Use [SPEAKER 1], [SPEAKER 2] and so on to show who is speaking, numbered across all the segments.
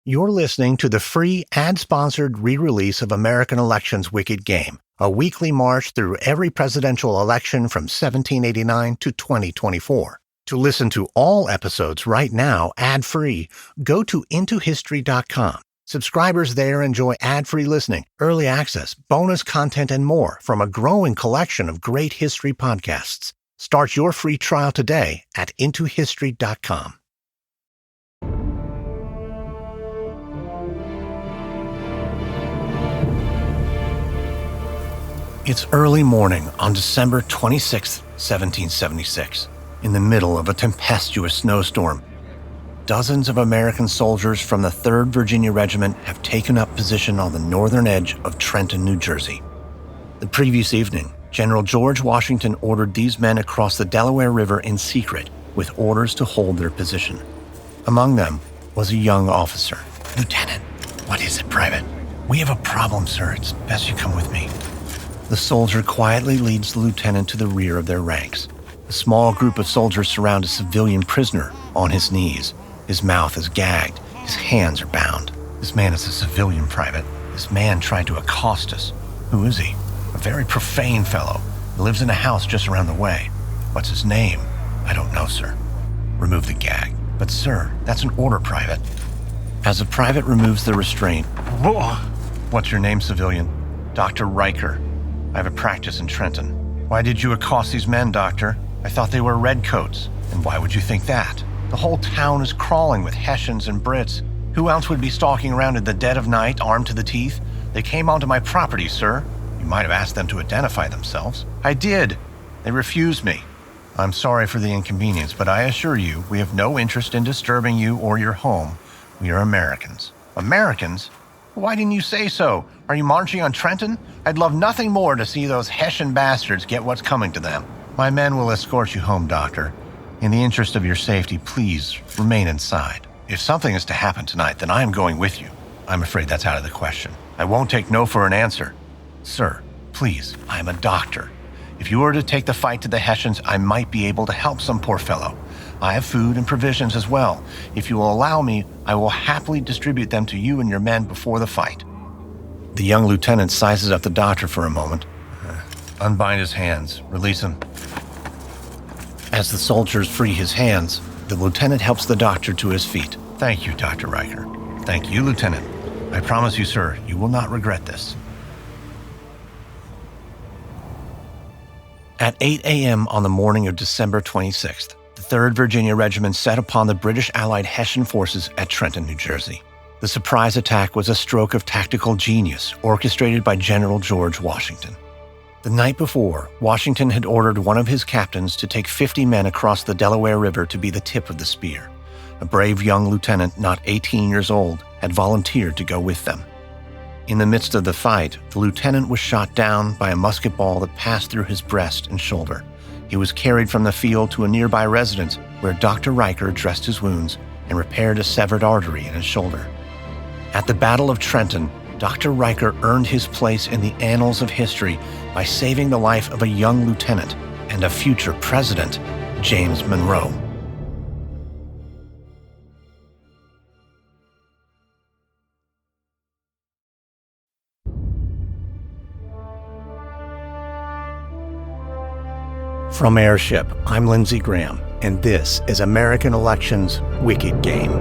[SPEAKER 1] You're listening to the free ad-sponsored re-release of American Elections Wicked Game, a weekly march through every presidential election from 1789 to 2024. To listen to all episodes right now ad-free, go to intohistory.com. Subscribers there enjoy ad-free listening, early access, bonus content, and more from a growing collection of great history podcasts. Start your free trial today at intohistory.com. It's early morning on December 26, 1776, in the middle of a tempestuous snowstorm. Dozens of American soldiers from the 3rd Virginia Regiment have taken up position on the northern edge of Trenton, New Jersey. The previous evening, General George Washington ordered these men across the Delaware River in secret, with orders to hold their position. Among them was a young officer. "Lieutenant, what is it, Private?" "We have a problem, sir. It's best you come with me." The soldier quietly leads the lieutenant to the rear of their ranks. A small group of soldiers surround a civilian prisoner on his knees. His mouth is gagged. His hands are bound. "This man is a civilian, Private. This man tried to accost us." "Who is he?" "A very profane fellow. He lives in a house just around the way." "What's his name?" "I don't know, sir." "Remove the gag." "But, sir, that's an order, Private." As the private removes the restraint, "What's your name, civilian?" "Dr. Riker. I have a practice in Trenton." "Why did you accost these men, Doctor?" "I thought they were redcoats." "And why would you think that? The whole town is crawling with Hessians and Brits. Who else would be stalking around in the dead of night, armed to the teeth? They came onto my property, sir." "You might have asked them to identify themselves." "I did. They refused me." "I'm sorry for the inconvenience, but I assure you we have no interest in disturbing you or your home. We are Americans." "Americans? Why didn't you say so? Are you marching on Trenton? I'd love nothing more to see those Hessian bastards get what's coming to them." "My men will escort you home, Doctor. In the interest of your safety, please remain inside. If something is to happen tonight, then I am going with you." "I'm afraid that's out of the question. I won't take no for an answer." "Sir, please, I am a doctor. If you were to take the fight to the Hessians, I might be able to help some poor fellow. I have food and provisions as well. If you will allow me, I will happily distribute them to you and your men before the fight." The young lieutenant sizes up the doctor for a moment. "Unbind his hands. Release him." As the soldiers free his hands, the lieutenant helps the doctor to his feet. "Thank you, Dr. Riker." "Thank you, Lieutenant. I promise you, sir, you will not regret this." At 8 a.m. on the morning of December 26th, the 3rd Virginia Regiment set upon the British Allied Hessian forces at Trenton, New Jersey. The surprise attack was a stroke of tactical genius orchestrated by General George Washington. The night before, Washington had ordered one of his captains to take 50 men across the Delaware River to be the tip of the spear. A brave young lieutenant, not 18 years old, had volunteered to go with them. In the midst of the fight, the lieutenant was shot down by a musket ball that passed through his breast and shoulder. He was carried from the field to a nearby residence where Dr. Riker dressed his wounds and repaired a severed artery in his shoulder. At the Battle of Trenton, Dr. Riker earned his place in the annals of history by saving the life of a young lieutenant and a future president, James Monroe. From Airship, I'm Lindsey Graham, and this is American Elections Wicked Game.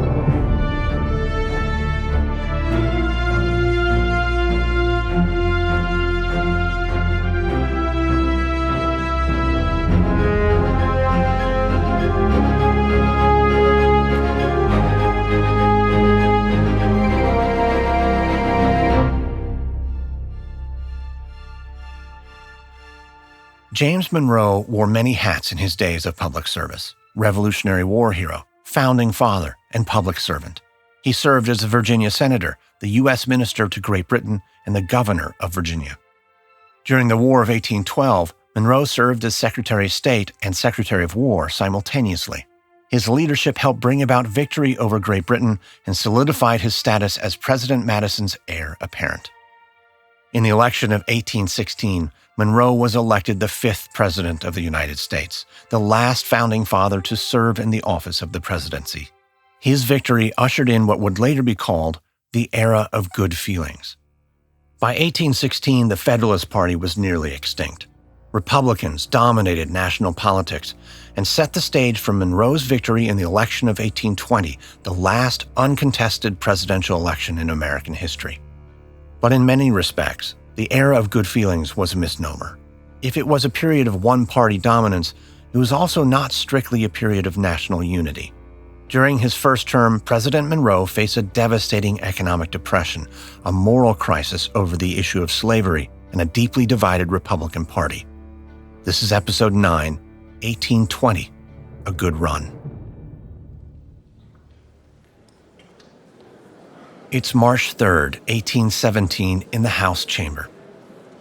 [SPEAKER 1] James Monroe wore many hats in his days of public service: Revolutionary War hero, founding father, and public servant. He served as a Virginia senator, the U.S. minister to Great Britain, and the governor of Virginia. During the War of 1812, Monroe served as Secretary of State and Secretary of War simultaneously. His leadership helped bring about victory over Great Britain and solidified his status as President Madison's heir apparent. In the election of 1816, Monroe was elected the 5th President of the United States, the last founding father to serve in the office of the presidency. His victory ushered in what would later be called the era of good feelings. By 1816, the Federalist Party was nearly extinct. Republicans dominated national politics and set the stage for Monroe's victory in the election of 1820, the last uncontested presidential election in American history. But in many respects, the era of good feelings was a misnomer. If it was a period of one-party dominance, it was also not strictly a period of national unity. During his first term, President Monroe faced a devastating economic depression, a moral crisis over the issue of slavery, and a deeply divided Republican Party. This is Episode 9, 1820, A Good Run. It's March 3rd, 1817, in the House chamber.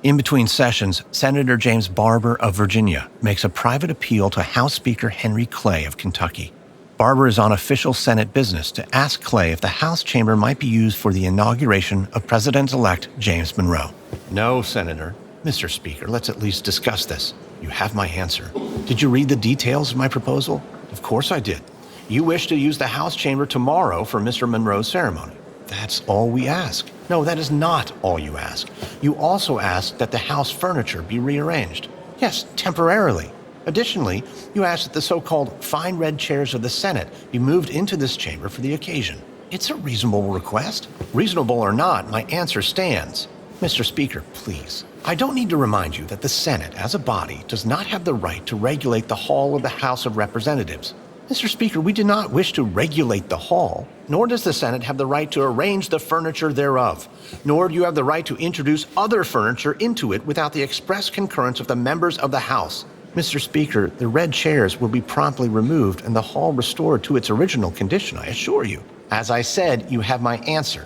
[SPEAKER 1] In between sessions, Senator James Barber of Virginia makes a private appeal to House Speaker Henry Clay of Kentucky. Barber is on official Senate business to ask Clay if the House chamber might be used for the inauguration of President-elect James Monroe. "No, Senator. Mr. Speaker, let's at least discuss this. You have my answer. Did you read the details of my proposal?" "Of course I did. You wish to use the House chamber tomorrow for Mr. Monroe's ceremony." "That's all we ask." "No, that is not all you ask. You also ask that the House furniture be rearranged." "Yes, temporarily. Additionally, you ask that the so-called fine red chairs of the Senate be moved into this chamber for the occasion." "It's a reasonable request." "Reasonable or not, my answer stands." "Mr. Speaker, please. I don't need to remind you that the Senate, as a body, does not have the right to regulate the hall of the House of Representatives." "Mr. Speaker, we do not wish to regulate the hall, nor does the Senate have the right to arrange the furniture thereof, nor do you have the right to introduce other furniture into it without the express concurrence of the members of the House." "Mr. Speaker, the red chairs will be promptly removed and the hall restored to its original condition, I assure you." "As I said, you have my answer."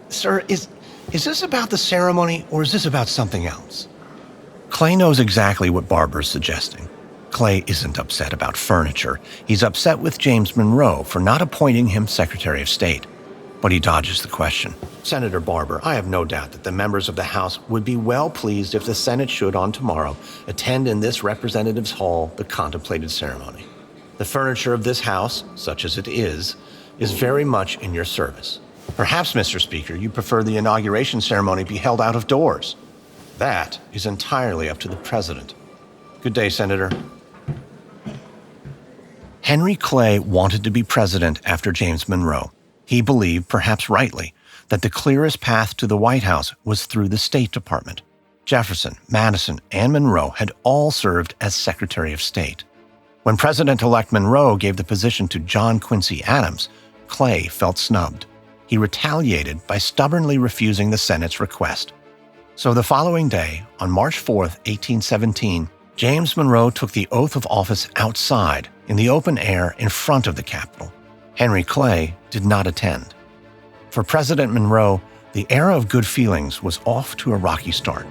[SPEAKER 1] "Sir, is this about the ceremony or is this about something else?" Clay knows exactly what Barber is suggesting. Clay isn't upset about furniture. He's upset with James Monroe for not appointing him Secretary of State. But he dodges the question. "Senator Barber, I have no doubt that the members of the House would be well pleased if the Senate should, on tomorrow, attend in this Representatives' Hall the contemplated ceremony. The furniture of this House, such as it is very much in your service. Perhaps, Mr. Speaker, you prefer the inauguration ceremony be held out of doors. That is entirely up to the President. Good day, Senator." Henry Clay wanted to be president after James Monroe. He believed, perhaps rightly, that the clearest path to the White House was through the State Department. Jefferson, Madison, and Monroe had all served as Secretary of State. When President-elect Monroe gave the position to John Quincy Adams, Clay felt snubbed. He retaliated by stubbornly refusing the Senate's request. So the following day, on March 4th, 1817, James Monroe took the oath of office outside, in the open air in front of the Capitol. Henry Clay did not attend. For President Monroe, the era of good feelings was off to a rocky start.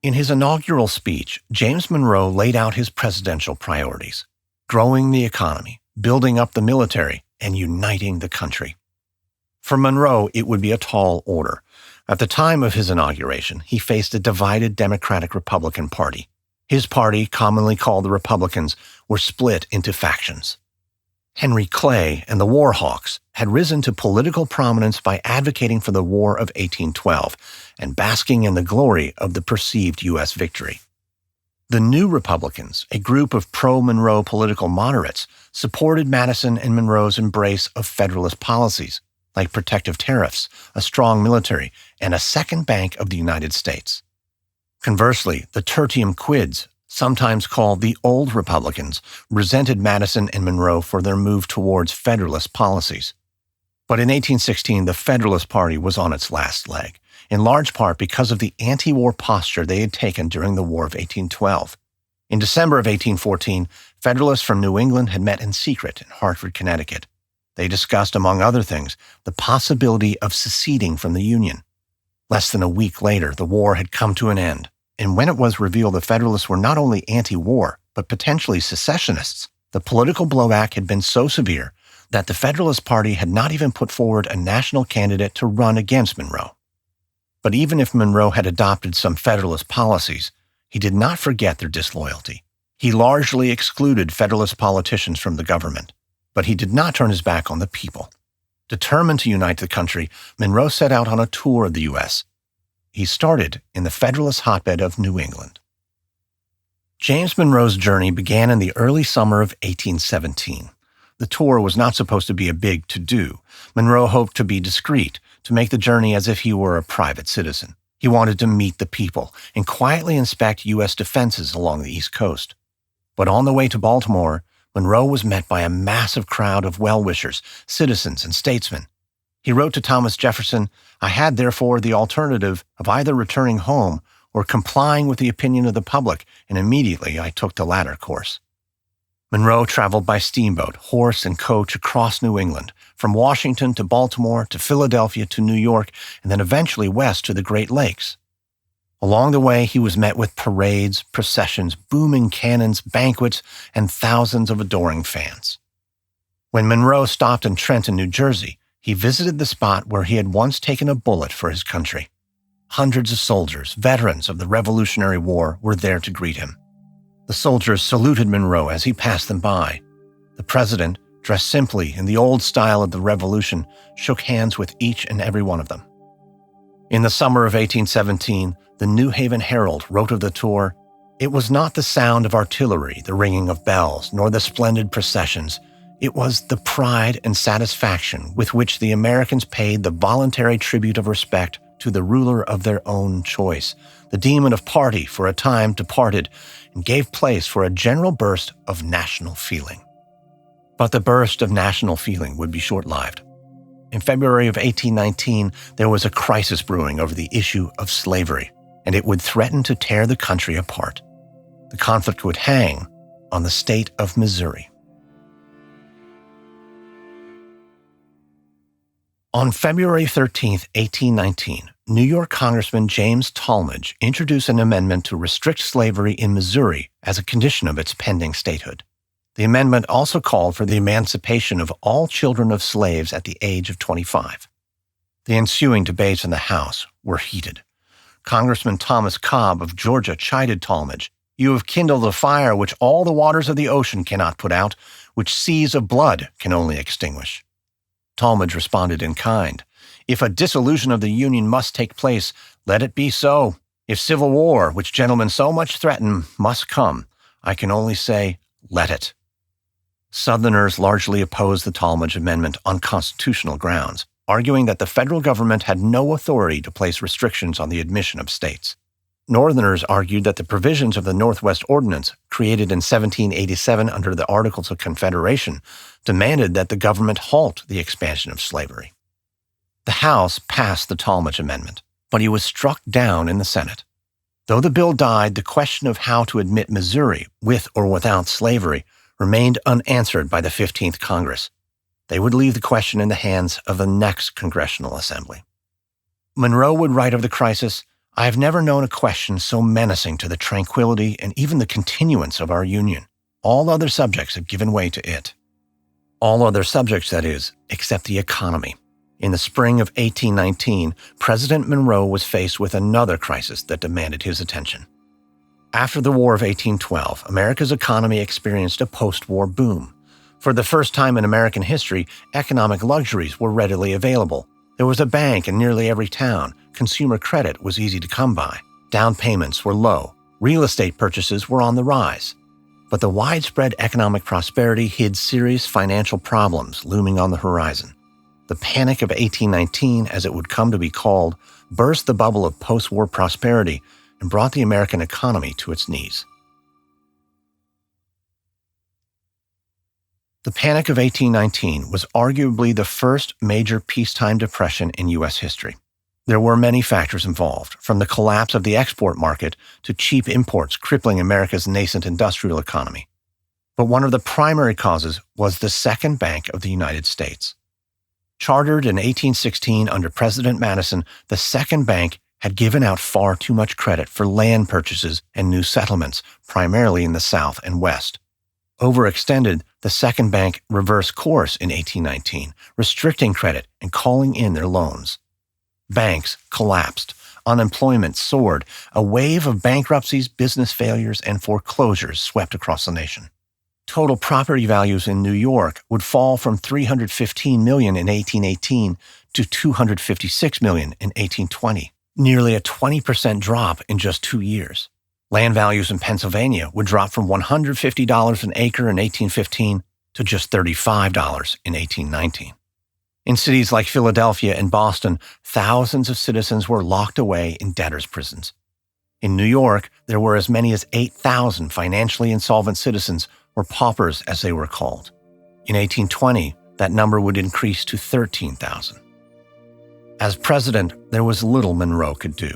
[SPEAKER 1] In his inaugural speech, James Monroe laid out his presidential priorities: growing the economy, building up the military, and uniting the country. For Monroe, it would be a tall order. At the time of his inauguration, he faced a divided Democratic-Republican Party. His party, commonly called the Republicans, were split into factions. Henry Clay and the War Hawks had risen to political prominence by advocating for the War of 1812 and basking in the glory of the perceived U.S. victory. The New Republicans, a group of pro-Monroe political moderates, supported Madison and Monroe's embrace of Federalist policies, like protective tariffs, a strong military, and a second bank of the United States. Conversely, the tertium quids, sometimes called the Old Republicans, resented Madison and Monroe for their move towards Federalist policies. But in 1816, the Federalist Party was on its last leg, in large part because of the anti-war posture they had taken during the War of 1812. In December of 1814, Federalists from New England had met in secret in Hartford, Connecticut. They discussed, among other things, the possibility of seceding from the Union. Less than a week later, the war had come to an end, and when it was revealed the Federalists were not only anti-war, but potentially secessionists, the political blowback had been so severe that the Federalist Party had not even put forward a national candidate to run against Monroe. But even if Monroe had adopted some Federalist policies, he did not forget their disloyalty. He largely excluded Federalist politicians from the government, but he did not turn his back on the people. Determined to unite the country, Monroe set out on a tour of the U.S. He started in the Federalist hotbed of New England. James Monroe's journey began in the early summer of 1817. The tour was not supposed to be a big to-do. Monroe hoped to be discreet, to make the journey as if he were a private citizen. He wanted to meet the people and quietly inspect U.S. defenses along the East Coast. But on the way to Baltimore, Monroe was met by a massive crowd of well-wishers, citizens, and statesmen. He wrote to Thomas Jefferson, "I had, therefore, the alternative of either returning home or complying with the opinion of the public, and immediately I took the latter course." Monroe traveled by steamboat, horse, and coach across New England, from Washington to Baltimore to Philadelphia to New York, and then eventually west to the Great Lakes. Along the way, he was met with parades, processions, booming cannons, banquets, and thousands of adoring fans. When Monroe stopped in Trenton, New Jersey, he visited the spot where he had once taken a bullet for his country. Hundreds of soldiers, veterans of the Revolutionary War, were there to greet him. The soldiers saluted Monroe as he passed them by. The president, dressed simply in the old style of the Revolution, shook hands with each and every one of them. In the summer of 1817, the New Haven Herald wrote of the tour, "It was not the sound of artillery, the ringing of bells, nor the splendid processions. It was the pride and satisfaction with which the Americans paid the voluntary tribute of respect to the ruler of their own choice. The demon of party for a time departed and gave place for a general burst of national feeling." But the burst of national feeling would be short-lived. In February of 1819, there was a crisis brewing over the issue of slavery, and it would threaten to tear the country apart. The conflict would hang on the state of Missouri. On February 13, 1819, New York Congressman James Talmadge introduced an amendment to restrict slavery in Missouri as a condition of its pending statehood. The amendment also called for the emancipation of all children of slaves at the age of 25. The ensuing debates in the House were heated. Congressman Thomas Cobb of Georgia chided Talmadge, "You have kindled a fire which all the waters of the ocean cannot put out, which seas of blood can only extinguish." Talmadge responded in kind, "If a dissolution of the Union must take place, let it be so. If civil war, which gentlemen so much threaten, must come, I can only say, let it." Southerners largely opposed the Talmadge Amendment on constitutional grounds, arguing that the federal government had no authority to place restrictions on the admission of states. Northerners argued that the provisions of the Northwest Ordinance, created in 1787 under the Articles of Confederation, demanded that the government halt the expansion of slavery. The House passed the Talmadge Amendment, but he was struck down in the Senate. Though the bill died, the question of how to admit Missouri, with or without slavery, remained unanswered by the 15th Congress. They would leave the question in the hands of the next Congressional Assembly. Monroe would write of the crisis, "I have never known a question so menacing to the tranquility and even the continuance of our Union. All other subjects have given way to it." All other subjects, that is, except the economy. In the spring of 1819, President Monroe was faced with another crisis that demanded his attention. After the War of 1812, America's economy experienced a post-war boom. For the first time in American history, economic luxuries were readily available. There was a bank in nearly every town. Consumer credit was easy to come by. Down payments were low. Real estate purchases were on the rise. But the widespread economic prosperity hid serious financial problems looming on the horizon. The Panic of 1819, as it would come to be called, burst the bubble of post-war prosperity and brought the American economy to its knees. The Panic of 1819 was arguably the first major peacetime depression in U.S. history. There were many factors involved, from the collapse of the export market to cheap imports crippling America's nascent industrial economy. But one of the primary causes was the Second Bank of the United States. Chartered in 1816 under President Madison, the Second Bank had given out far too much credit for land purchases and new settlements, primarily in the South and West. Overextended, the Second Bank reversed course in 1819, restricting credit and calling in their loans. Banks collapsed. unemployment soared, a wave of bankruptcies, business failures, and foreclosures swept across the nation. Total property values in New York would fall from $315 million in 1818 to $256 million in 1820, nearly a 20% drop in just 2 years. Land values in Pennsylvania would drop from $150 an acre in 1815 to just $35 in 1819. In cities like Philadelphia and Boston, thousands of citizens were locked away in debtors' prisons. In New York, there were as many as 8,000 financially insolvent citizens, or paupers as they were called. In 1820, that number would increase to 13,000. As president, there was little Monroe could do.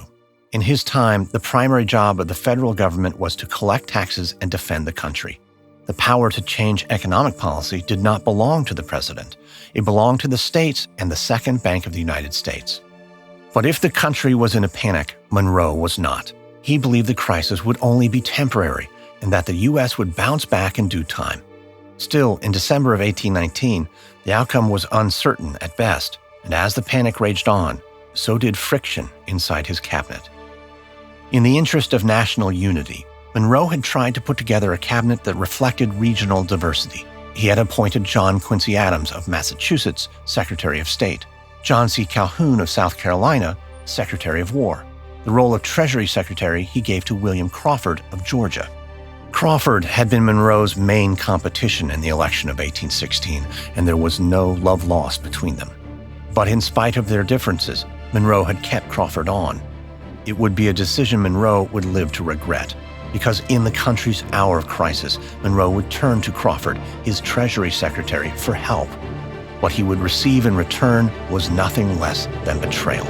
[SPEAKER 1] In his time, the primary job of the federal government was to collect taxes and defend the country. The power to change economic policy did not belong to the president. It belonged to the states and the Second Bank of the United States. But if the country was in a panic, Monroe was not. He believed the crisis would only be temporary and that the U.S. would bounce back in due time. Still, in December of 1819, the outcome was uncertain at best, and as the panic raged on, so did friction inside his cabinet. In the interest of national unity, Monroe had tried to put together a cabinet that reflected regional diversity. He had appointed John Quincy Adams of Massachusetts Secretary of State, John C. Calhoun of South Carolina Secretary of War. The role of Treasury Secretary he gave to William Crawford of Georgia. Crawford had been Monroe's main competition in the election of 1816, and there was no love lost between them. But in spite of their differences, Monroe had kept Crawford on. It would be a decision Monroe would live to regret, because in the country's hour of crisis, Monroe would turn to Crawford, his Treasury Secretary, for help. What he would receive in return was nothing less than betrayal.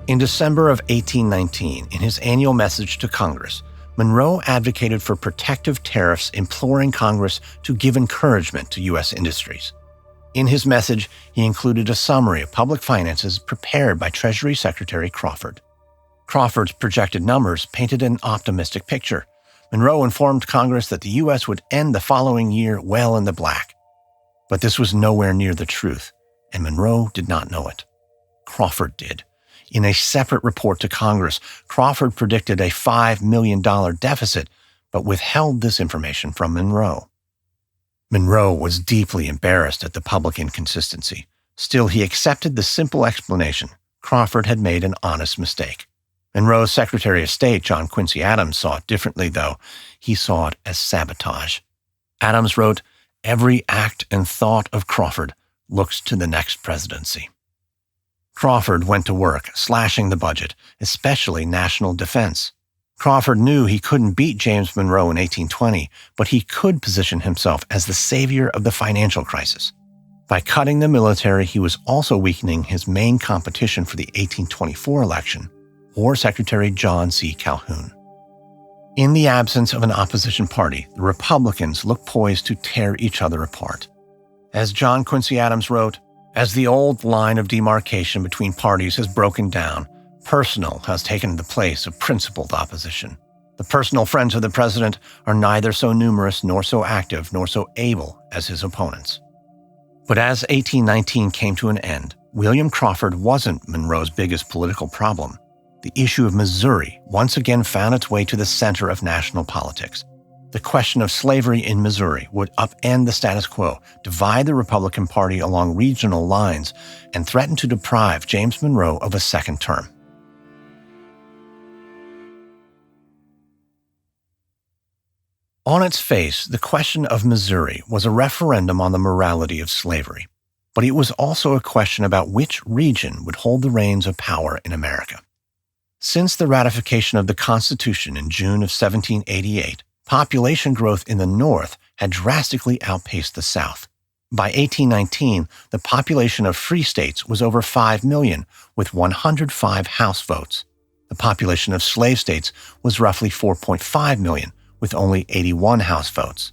[SPEAKER 1] In December of 1819, in his annual message to Congress, Monroe advocated for protective tariffs, imploring Congress to give encouragement to U.S. industries. In his message, he included a summary of public finances prepared by Treasury Secretary Crawford. Crawford's projected numbers painted an optimistic picture. Monroe informed Congress that the U.S. would end the following year well in the black. But this was nowhere near the truth, and Monroe did not know it. Crawford did. In a separate report to Congress, Crawford predicted a $5 million deficit, but withheld this information from Monroe. Monroe was deeply embarrassed at the public inconsistency. Still, he accepted the simple explanation. Crawford had made an honest mistake. Monroe's Secretary of State, John Quincy Adams, saw it differently, though. He saw it as sabotage. Adams wrote, "Every act and thought of Crawford looks to the next presidency." Crawford went to work, slashing the budget, especially national defense. Crawford knew he couldn't beat James Monroe in 1820, but he could position himself as the savior of the financial crisis. By cutting the military, he was also weakening his main competition for the 1824 election, War Secretary John C. Calhoun. In the absence of an opposition party, the Republicans looked poised to tear each other apart. As John Quincy Adams wrote, "As the old line of demarcation between parties has broken down, personal has taken the place of principled opposition. The personal friends of the president are neither so numerous nor so active nor so able as his opponents." But as 1819 came to an end, William Crawford wasn't Monroe's biggest political problem. The issue of Missouri once again found its way to the center of national politics. The question of slavery in Missouri would upend the status quo, divide the Republican Party along regional lines, and threaten to deprive James Monroe of a second term. On its face, the question of Missouri was a referendum on the morality of slavery, but it was also a question about which region would hold the reins of power in America. Since the ratification of the Constitution in June of 1788, population growth in the North had drastically outpaced the South. By 1819, the population of free states was over 5 million, with 105 House votes. The population of slave states was roughly 4.5 million, with only 81 House votes.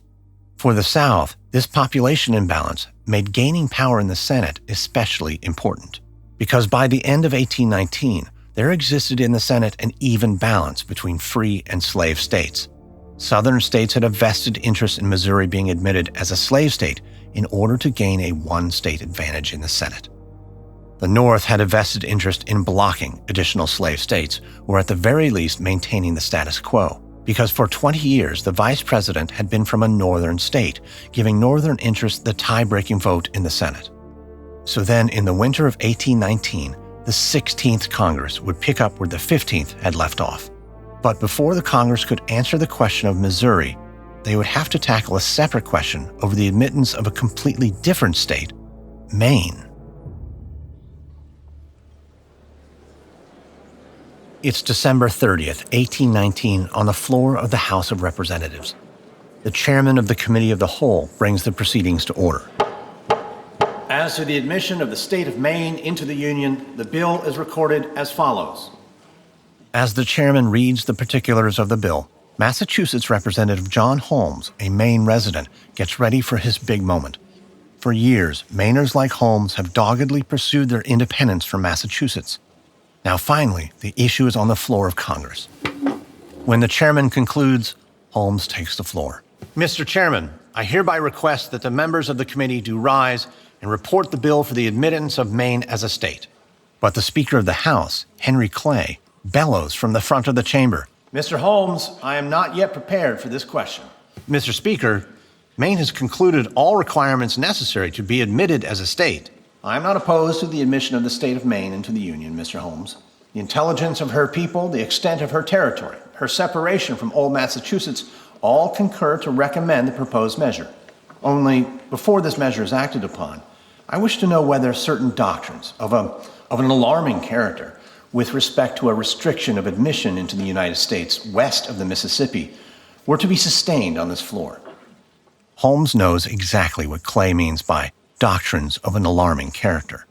[SPEAKER 1] For the South, this population imbalance made gaining power in the Senate especially important, because by the end of 1819, there existed in the Senate an even balance between free and slave states. Southern states had a vested interest in Missouri being admitted as a slave state in order to gain a one-state advantage in the Senate. The North had a vested interest in blocking additional slave states, or at the very least maintaining the status quo, because for 20 years the vice president had been from a northern state, giving northern interests the tie-breaking vote in the Senate. So then, in the winter of 1819, the 16th Congress would pick up where the 15th had left off. But before the Congress could answer the question of Missouri, they would have to tackle a separate question over the admittance of a completely different state, Maine. It's December 30th, 1819, on the floor of the House of Representatives. The chairman of the Committee of the Whole brings the proceedings to order. As to the admission of the state of Maine into the Union, the bill is recorded as follows. As the chairman reads the particulars of the bill, Massachusetts Representative John Holmes, a Maine resident, gets ready for his big moment. For years, Mainers like Holmes have doggedly pursued their independence from Massachusetts. Now finally, the issue is on the floor of Congress. When the chairman concludes, Holmes takes the floor. Mr. Chairman, I hereby request that the members of the committee do rise and report the bill for the admittance of Maine as a state. But the Speaker of the House, Henry Clay, bellows from the front of the chamber. Mr. Holmes, I am not yet prepared for this question. Mr. Speaker, Maine has concluded all requirements necessary to be admitted as a state. I am not opposed to the admission of the state of Maine into the Union, Mr. Holmes. The intelligence of her people, the extent of her territory, her separation from old Massachusetts, all concur to recommend the proposed measure. Only, before this measure is acted upon, I wish to know whether certain doctrines of an alarming character with respect to a restriction of admission into the United States west of the Mississippi were to be sustained on this floor. Holmes knows exactly what Clay means by doctrines of an alarming character.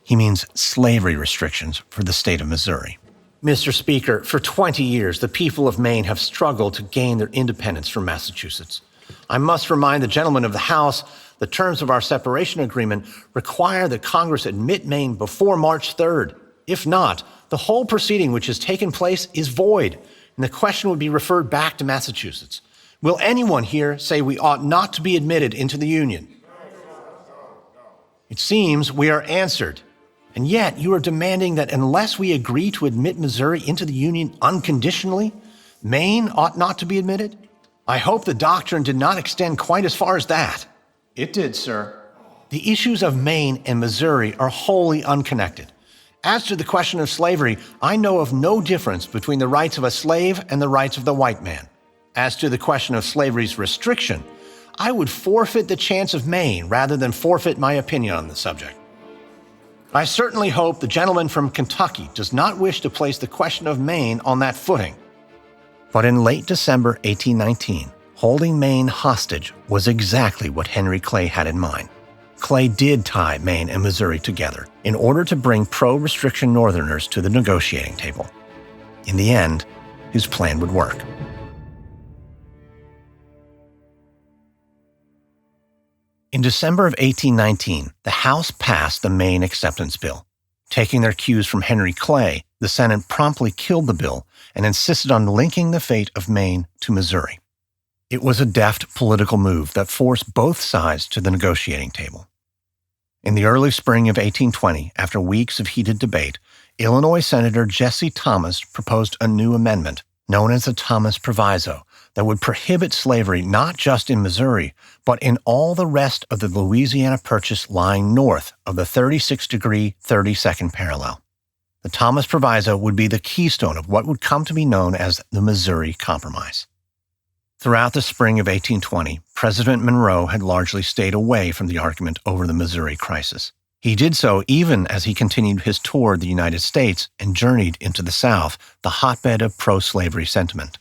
[SPEAKER 1] He means slavery restrictions for the state of Missouri. Mr. Speaker, for 20 years, the people of Maine have struggled to gain their independence from Massachusetts. I must remind the gentlemen of the House the terms of our separation agreement require that Congress admit Maine before March 3rd. If not, the whole proceeding which has taken place is void, and the question would be referred back to Massachusetts. Will anyone here say we ought not to be admitted into the Union? It seems we are answered, and yet you are demanding that unless we agree to admit Missouri into the Union unconditionally, Maine ought not to be admitted? I hope the doctrine did not extend quite as far as that. It did, sir. The issues of Maine and Missouri are wholly unconnected. As to the question of slavery, I know of no difference between the rights of a slave and the rights of the white man. As to the question of slavery's restriction, I would forfeit the chance of Maine rather than forfeit my opinion on the subject. I certainly hope the gentleman from Kentucky does not wish to place the question of Maine on that footing. But in late December 1819, holding Maine hostage was exactly what Henry Clay had in mind. Clay did tie Maine and Missouri together in order to bring pro-restriction Northerners to the negotiating table. In the end, his plan would work. In December of 1819, the House passed the Maine Acceptance Bill. Taking their cues from Henry Clay, the Senate promptly killed the bill and insisted on linking the fate of Maine to Missouri. It was a deft political move that forced both sides to the negotiating table. In the early spring of 1820, after weeks of heated debate, Illinois Senator Jesse Thomas proposed a new amendment known as the Thomas Proviso that would prohibit slavery not just in Missouri, but in all the rest of the Louisiana Purchase lying north of the 36-degree 32nd parallel. The Thomas Proviso would be the keystone of what would come to be known as the Missouri Compromise. Throughout the spring of 1820, President Monroe had largely stayed away from the argument over the Missouri crisis. He did so even as he continued his tour of the United States and journeyed into the South, the hotbed of pro-slavery sentiment.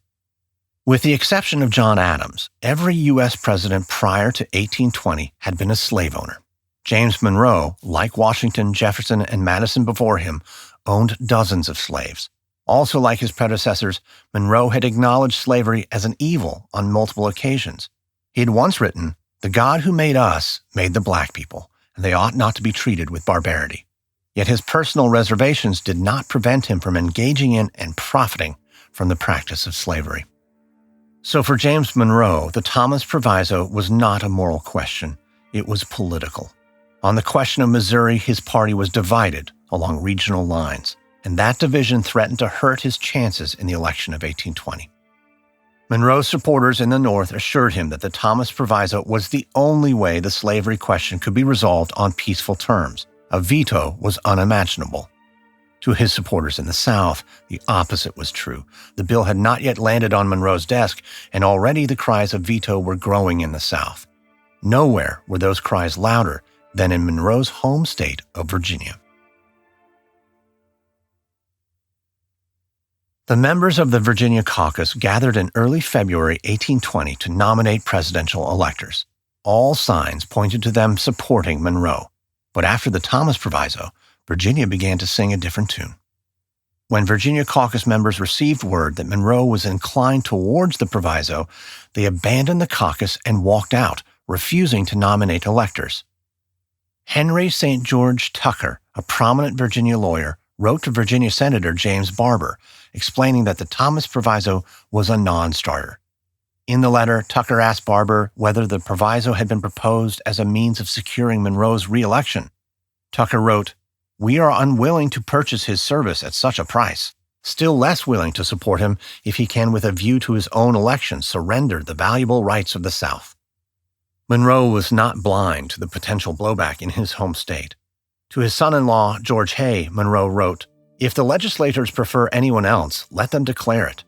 [SPEAKER 1] With the exception of John Adams, every U.S. president prior to 1820 had been a slave owner. James Monroe, like Washington, Jefferson, and Madison before him, owned dozens of slaves. Also like his predecessors, Monroe had acknowledged slavery as an evil on multiple occasions. He had once written, "The God who made us made the black people, and they ought not to be treated with barbarity." Yet his personal reservations did not prevent him from engaging in and profiting from the practice of slavery. So for James Monroe, the Thomas Proviso was not a moral question. It was political. On the question of Missouri, his party was divided along regional lines, and that division threatened to hurt his chances in the election of 1820. Monroe's supporters in the North assured him that the Thomas Proviso was the only way the slavery question could be resolved on peaceful terms. A veto was unimaginable. To his supporters in the South, the opposite was true. The bill had not yet landed on Monroe's desk, and already the cries of veto were growing in the South. Nowhere were those cries louder than in Monroe's home state of Virginia. The members of the Virginia caucus gathered in early February 1820 to nominate presidential electors. All signs pointed to them supporting Monroe. But after the Thomas Proviso, Virginia began to sing a different tune. When Virginia caucus members received word that Monroe was inclined towards the proviso, they abandoned the caucus and walked out, refusing to nominate electors. Henry St. George Tucker, a prominent Virginia lawyer, wrote to Virginia Senator James Barber, explaining that the Thomas Proviso was a non-starter. In the letter, Tucker asked Barber whether the proviso had been proposed as a means of securing Monroe's re-election. Tucker wrote, "We are unwilling to purchase his service at such a price, still less willing to support him if he can, with a view to his own election, surrender the valuable rights of the South." Monroe was not blind to the potential blowback in his home state. To his son-in-law, George Hay, Monroe wrote, "If the legislators prefer anyone else, let them declare it."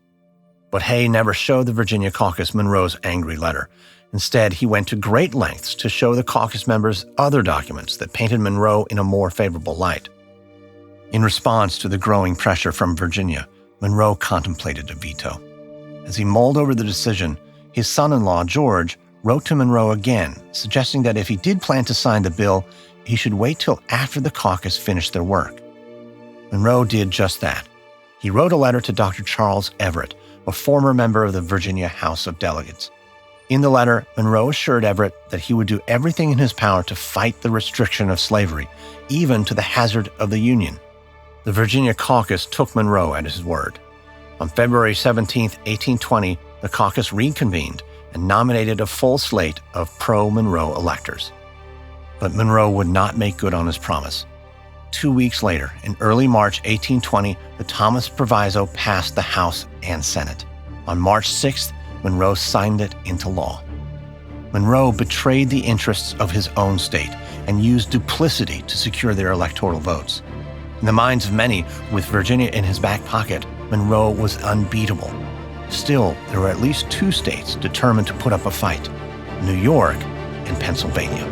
[SPEAKER 1] But Hay never showed the Virginia caucus Monroe's angry letter. Instead, he went to great lengths to show the caucus members other documents that painted Monroe in a more favorable light. In response to the growing pressure from Virginia, Monroe contemplated a veto. As he mulled over the decision, his son-in-law, George, wrote to Monroe again, suggesting that if he did plan to sign the bill, he should wait till after the caucus finished their work. Monroe did just that. He wrote a letter to Dr. Charles Everett, a former member of the Virginia House of Delegates. In the letter, Monroe assured Everett that he would do everything in his power to fight the restriction of slavery, even to the hazard of the Union. The Virginia caucus took Monroe at his word. On February 17, 1820, the caucus reconvened and nominated a full slate of pro-Monroe electors. But Monroe would not make good on his promise. 2 weeks later, in early March 1820, the Thomas Proviso passed the House and Senate. On March 6th, Monroe signed it into law. Monroe betrayed the interests of his own state and used duplicity to secure their electoral votes. In the minds of many, with Virginia in his back pocket, Monroe was unbeatable. Still, there were at least two states determined to put up a fight: New York and Pennsylvania.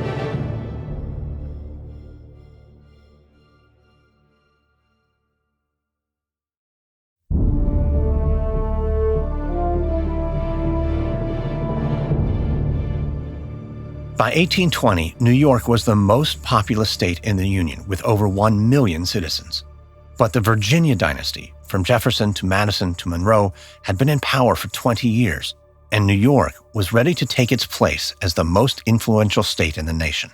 [SPEAKER 1] By 1820, New York was the most populous state in the Union, with over 1 million citizens. But the Virginia dynasty, from Jefferson to Madison to Monroe, had been in power for 20 years, and New York was ready to take its place as the most influential state in the nation.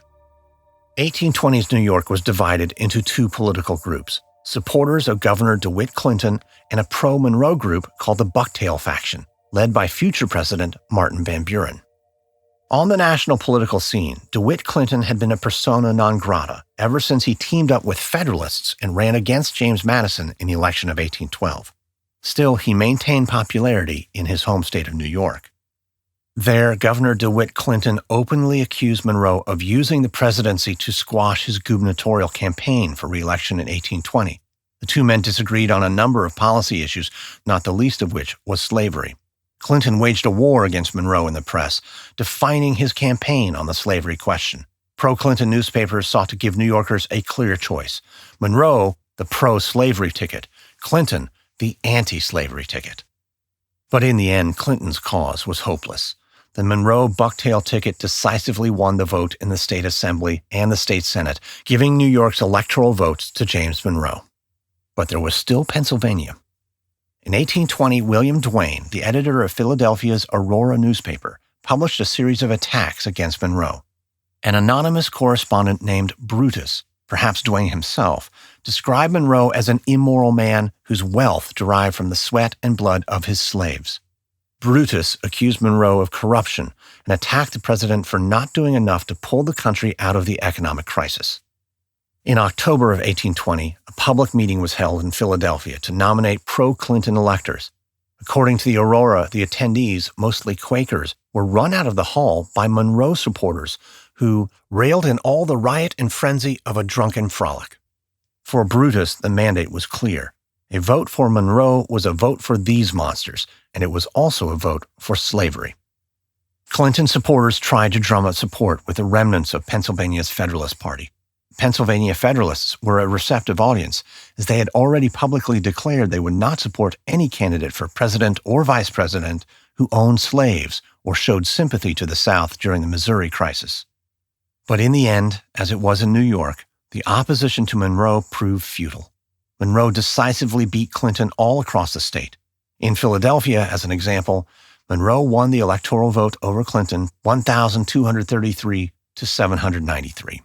[SPEAKER 1] 1820's New York was divided into two political groups: supporters of Governor DeWitt Clinton and a pro-Monroe group called the Bucktail faction, led by future President Martin Van Buren. On the national political scene, DeWitt Clinton had been a persona non grata ever since he teamed up with Federalists and ran against James Madison in the election of 1812. Still, he maintained popularity in his home state of New York. There, Governor DeWitt Clinton openly accused Monroe of using the presidency to squash his gubernatorial campaign for re-election in 1820. The two men disagreed on a number of policy issues, not the least of which was slavery. Clinton waged a war against Monroe in the press, defining his campaign on the slavery question. Pro-Clinton newspapers sought to give New Yorkers a clear choice: Monroe, the pro-slavery ticket; Clinton, the anti-slavery ticket. But in the end, Clinton's cause was hopeless. The Monroe-Bucktail ticket decisively won the vote in the state assembly and the state senate, giving New York's electoral votes to James Monroe. But there was still Pennsylvania. In 1820, William Duane, the editor of Philadelphia's Aurora newspaper, published a series of attacks against Monroe. An anonymous correspondent named Brutus perhaps Duane himself, described Monroe as an immoral man whose wealth derived from the sweat and blood of his slaves. Brutus accused Monroe of corruption and attacked the president for not doing enough to pull the country out of the economic crisis. In October of 1820, a public meeting was held in Philadelphia to nominate pro-Clinton electors. According to the Aurora, the attendees, mostly Quakers, were run out of the hall by Monroe supporters who railed in all the riot and frenzy of a drunken frolic. For Brutus, the mandate was clear. A vote for Monroe was a vote for these monsters, and it was also a vote for slavery. Clinton supporters tried to drum up support with the remnants of Pennsylvania's Federalist Party. Pennsylvania Federalists were a receptive audience, as they had already publicly declared they would not support any candidate for president or vice president who owned slaves or showed sympathy to the South during the Missouri crisis. But in the end, as it was in New York, the opposition to Monroe proved futile. Monroe decisively beat Clinton all across the state. In Philadelphia, as an example, Monroe won the electoral vote over Clinton 1,233 to 793.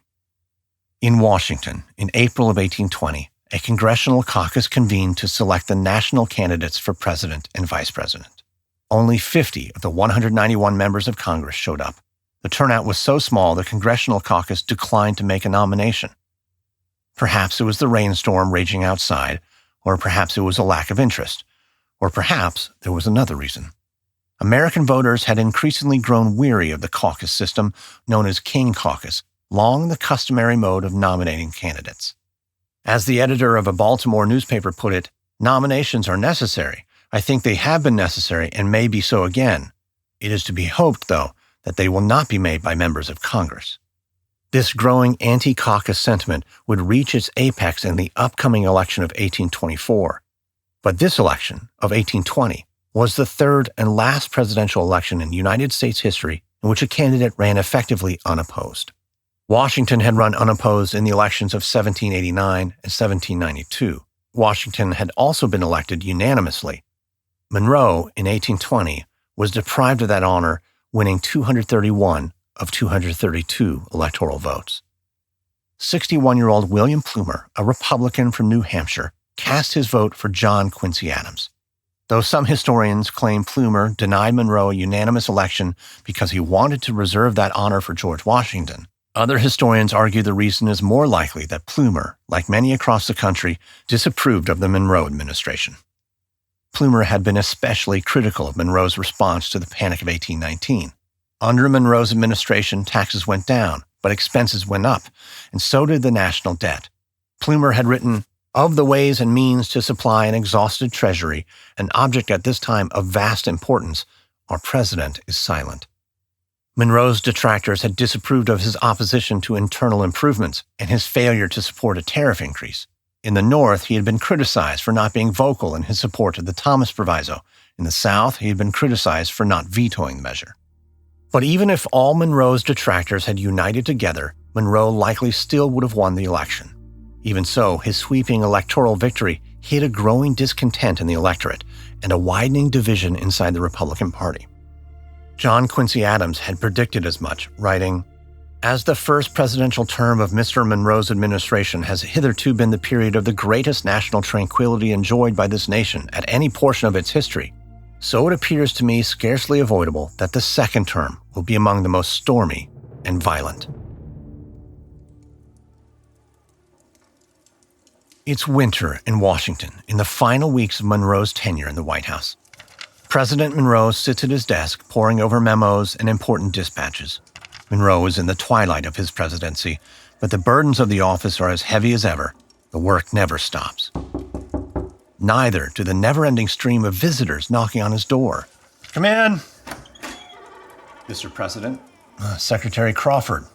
[SPEAKER 1] In Washington, in April of 1820, a congressional caucus convened to select the national candidates for president and vice president. Only 50 of the 191 members of Congress showed up. The turnout was so small the congressional caucus declined to make a nomination. Perhaps it was the rainstorm raging outside, or perhaps it was a lack of interest, or perhaps there was another reason. American voters had increasingly grown weary of the caucus system known as King Caucus, long the customary mode of nominating candidates. As the editor of a Baltimore newspaper put it, nominations are necessary. I think they have been necessary and may be so again. It is to be hoped, though, that they will not be made by members of Congress. This growing anti-caucus sentiment would reach its apex in the upcoming election of 1824. But this election of 1820 was the third and last presidential election in United States history in which a candidate ran effectively unopposed. Washington had run unopposed in the elections of 1789 and 1792. Washington had also been elected unanimously. Monroe, in 1820, was deprived of that honor, winning 231 of 232 electoral votes. 61-year-old William Plumer, a Republican from New Hampshire, cast his vote for John Quincy Adams. Though some historians claim Plumer denied Monroe a unanimous election because he wanted to reserve that honor for George Washington, other historians argue the reason is more likely that Plumer, like many across the country, disapproved of the Monroe administration. Plumer had been especially critical of Monroe's response to the Panic of 1819. Under Monroe's administration, taxes went down, but expenses went up, and so did the national debt. Plumer had written, "Of the ways and means to supply an exhausted treasury, an object at this time of vast importance, our president is silent." Monroe's detractors had disapproved of his opposition to internal improvements and his failure to support a tariff increase. In the North, he had been criticized for not being vocal in his support of the Thomas Proviso. In the South, he had been criticized for not vetoing the measure. But even if all Monroe's detractors had united together, Monroe likely still would have won the election. Even so, his sweeping electoral victory hid a growing discontent in the electorate and a widening division inside the Republican Party. John Quincy Adams had predicted as much, writing, "As the first presidential term of Mr. Monroe's administration has hitherto been the period of the greatest national tranquility enjoyed by this nation at any portion of its history, so it appears to me scarcely avoidable that the second term will be among the most stormy and violent." It's winter in Washington in the final weeks of Monroe's tenure in the White House. President Monroe sits at his desk poring over memos and important dispatches. Monroe is in the twilight of his presidency, but the burdens of the office are as heavy as ever. The work never stops. Neither do the never-ending stream of visitors knocking on his door. "Come in." "Mr. President." "Secretary Crawford."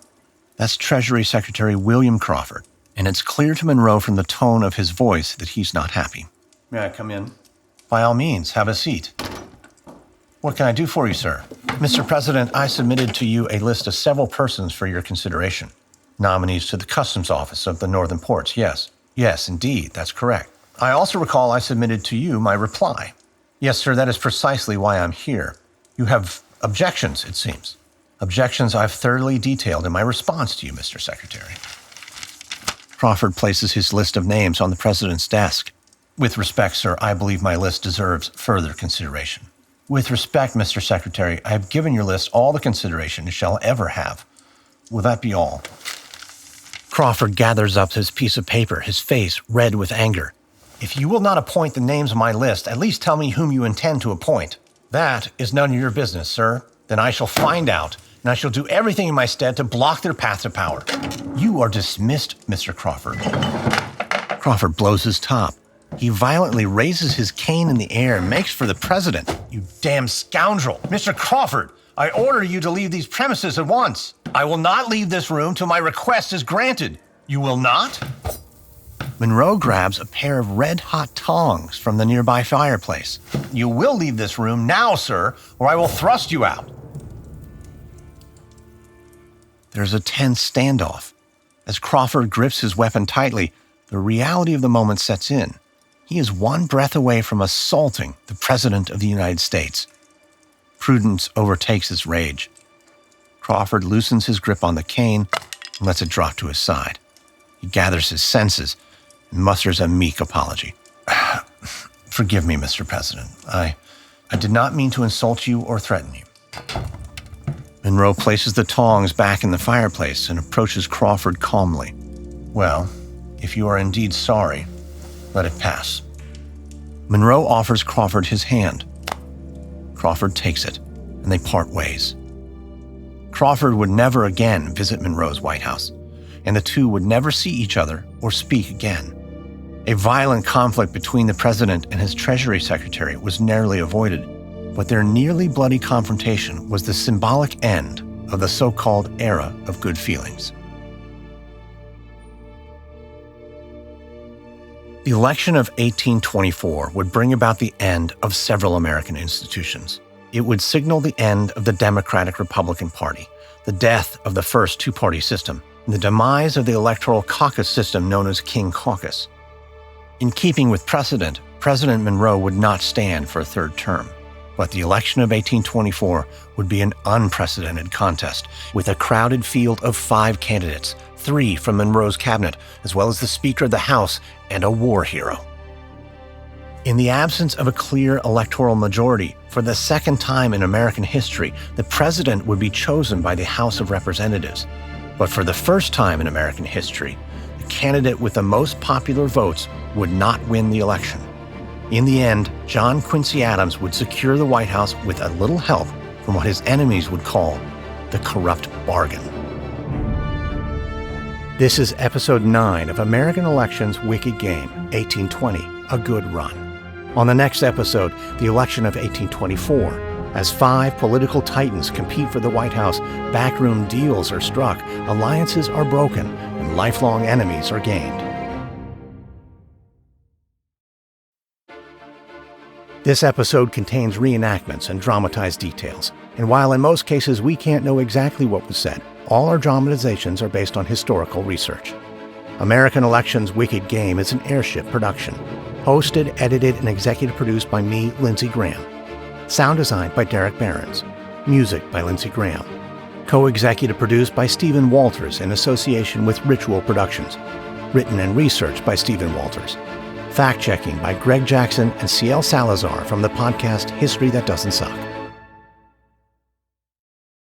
[SPEAKER 1] That's Treasury Secretary William Crawford, and it's clear to Monroe from the tone of his voice that he's not happy. "May I come in?" "By all means, have a seat." "What can I do for you, sir?" "Mr. President, I submitted to you a list of several persons for your consideration. Nominees to the Customs Office of the Northern Ports, yes. Yes, indeed, that's correct. I also recall I submitted to you my reply." "Yes, sir, that is precisely why I'm here. You have objections, it seems." "Objections I've thoroughly detailed in my response to you, Mr. Secretary." Crawford places his list of names on the president's desk. With respect, sir, I believe my list deserves further consideration. With respect, Mr. Secretary, I have given your list all the consideration it shall ever have. Will that be all? Crawford gathers up his piece of paper, his face red with anger. If you will not appoint the names on my list, at least tell me whom you intend to appoint. That is none of your business, sir. Then I shall find out, and I shall do everything in my stead to block their path to power. You are dismissed, Mr. Crawford. Crawford blows his top. He violently raises his cane in the air and makes for the president. You damn scoundrel! Mr. Crawford, I order you to leave these premises at once. I will not leave this room till my request is granted. You will not? Monroe grabs a pair of red-hot tongs from the nearby fireplace. You will leave this room now, sir, or I will thrust you out. There's a tense standoff. As Crawford grips his weapon tightly, the reality of the moment sets in. He is one breath away from assaulting the President of the United States. Prudence overtakes his rage. Crawford loosens his grip on the cane and lets it drop to his side. He gathers his senses and musters a meek apology. Forgive me, Mr. President. I did not mean to insult you or threaten you. Monroe places the tongs back in the fireplace and approaches Crawford calmly. Well, if you are indeed sorry, let it pass. Monroe offers Crawford his hand. Crawford takes it, and they part ways. Crawford would never again visit Monroe's White House, and the two would never see each other or speak again. A violent conflict between the president and his Treasury Secretary was narrowly avoided, but their nearly bloody confrontation was the symbolic end of the so-called era of good feelings. The election of 1824 would bring about the end of several American institutions. It would signal the end of the Democratic-Republican Party, the death of the first two-party system, and the demise of the electoral caucus system known as King Caucus. In keeping with precedent, President Monroe would not stand for a third term, but the election of 1824 would be an unprecedented contest with a crowded field of 5 candidates, 3 from Monroe's cabinet, as well as the Speaker of the House and a war hero. In the absence of a clear electoral majority, for the second time in American history, the president would be chosen by the House of Representatives. But for the first time in American history, the candidate with the most popular votes would not win the election. In the end, John Quincy Adams would secure the White House with a little help from what his enemies would call the corrupt bargain. This is episode 9 of American Elections Wicked Game, 1820, A Good Run. On the next episode, the election of 1824. As 5 political titans compete for the White House, backroom deals are struck, alliances are broken, and lifelong enemies are gained. This episode contains reenactments and dramatized details, and while in most cases we can't know exactly what was said, all our dramatizations are based on historical research. American Elections Wicked Game is an Airship production. Hosted, edited, and executive produced by me, Lindsey Graham. Sound designed by Derek Behrens. Music by Lindsey Graham. Co-executive produced by Stephen Walters in association with Ritual Productions. Written and researched by Stephen Walters. Fact-checking by Greg Jackson and CL Salazar from the podcast History That Doesn't Suck.